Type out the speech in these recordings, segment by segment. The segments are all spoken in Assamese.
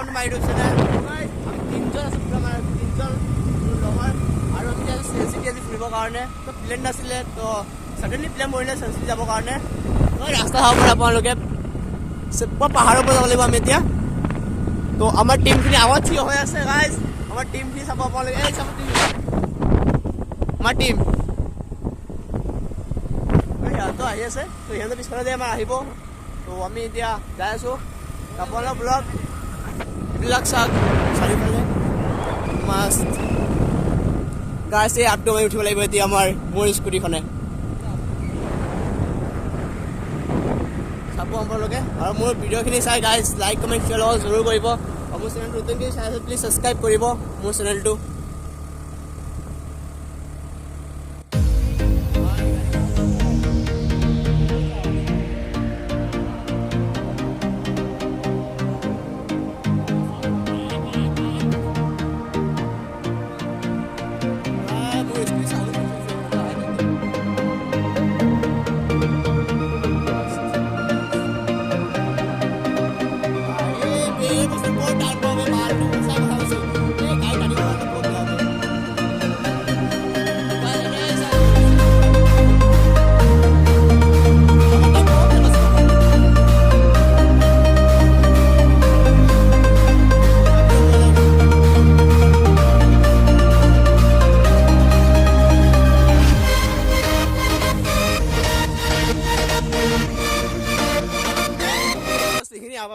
ৰাউণ্ড মাৰি দিছে না আমি তিনিজন আছোঁ পুৰা মানে তিনিজন লগৰ আৰু আমি চেঞ্চিটি আজি ফুৰিবৰ কাৰণে তো প্লেন নাছিলে তো ছাডেনলি প্লেন কৰিলে চেঞ্চিটি যাবৰ কাৰণে ৰাস্তা চাব পাৰে আপোনালোকে পুৰা পাহাৰৰ পৰা যাব লাগিব আমি এতিয়া তো আমাৰ টিমখিনি আগত থিয় হৈ আছে গাইজ আমাৰ টিমখিনি চাব আপোনালোকে এই চাব টিম আমাৰ টিম সিহঁতো আহি আছে তো সিহঁতে পিছফালে আমাৰ আহিব তো আমি এতিয়া যাই আছোঁ আপোনালোকৰ ব্লগ এইবিলাক চাওক চাৰিওফালে মাষ্ট গাইজ এই আপটো মাৰি উঠিব লাগিব এতিয়া আমাৰ মোৰ স্কুটিখনে চাব আপোনালোকে আৰু মোৰ ভিডিঅ'খিনি চাই গাইজ লাইক কমেণ্ট শ্বেয়াৰ লগত জৰুৰ কৰিব আৰু মোৰ চেনেলটো নতুনকৈ চাই আছে প্লিজ ছাবস্ক্ৰাইব কৰিব মোৰ চেনেলটো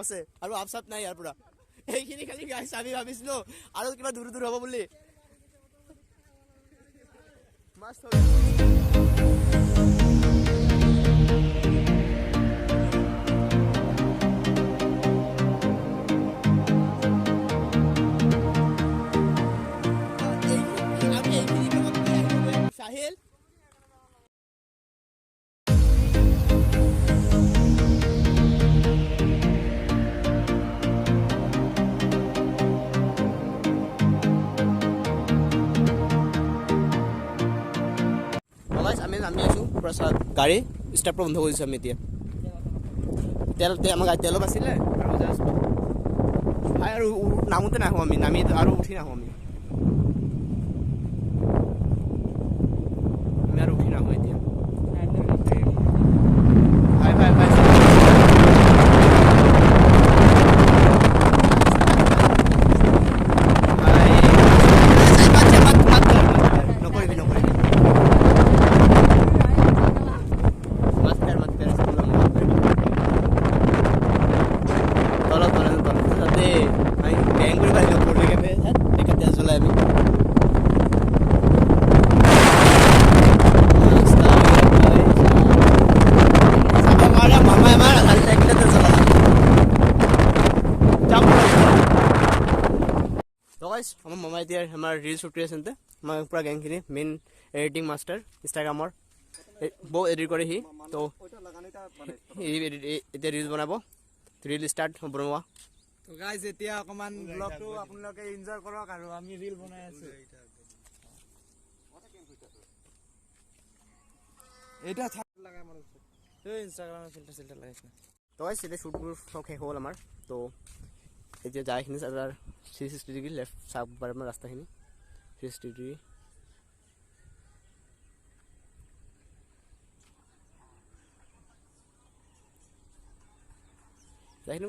আছে আৰু আপচাপ নাই ইয়াৰ পৰা এইখিনি খালি গাইছ আমি ভাবিছিলো আৰু কিবা দূৰ দূৰ হ'ব বুলি মাছ সাহিল আমি আছোঁ প্ৰসাদ গাড়ী ষ্টাৰ্ট বন্ধ কৰিছোঁ আমি এতিয়া আমাৰ গাড়ী তেলো বাছিলে আৰু জাষ্ট ভাই আৰু নামোতে নাহোঁ আমি নামি আৰু উঠি নাহোঁ আমি আৰু উঠি নাহোঁ এতিয়া ভাই ভাই ভাই আমাৰ মামা এতিয়া আমাৰ ৰিলচ উঠি আছে আমাৰ পুৰা গেংখিনি মেইন এডিটিং মাষ্টাৰ ইনষ্টাগ্ৰামৰ বহুত এডিট কৰে সি তো এতিয়া ৰিলচ বনাব ৰিল ষ্টাৰ্ট বনোৱা তো গাইজ এতিয়া অকণমান ব্লগটো আপোনালোকে এনজয় কৰক আৰু আমি ৰিল বনাই আছোঁ এইটা লগাই মন ইনষ্টাগ্ৰামৰ ফিল্টাৰ চিল্টাৰ লগাইছে তো গাইজ এতিয়া শ্বুটবোৰ চব শেষ হ'ল আমাৰ তো এতিয়া যাইখিনি চাৰ 360 ডিগ্ৰী লেফ্ট চাব পাৰে আমাৰ ৰাস্তাখিনি 360 ডিগ্ৰী যাইখিনি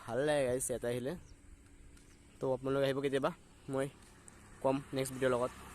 ভাল লাগে গাইজ ইয়াতে আহিলে তো আপোনালোকে আহিব কেতিয়াবা মই কম নেক্সট ভিডিঅ'ৰ লগত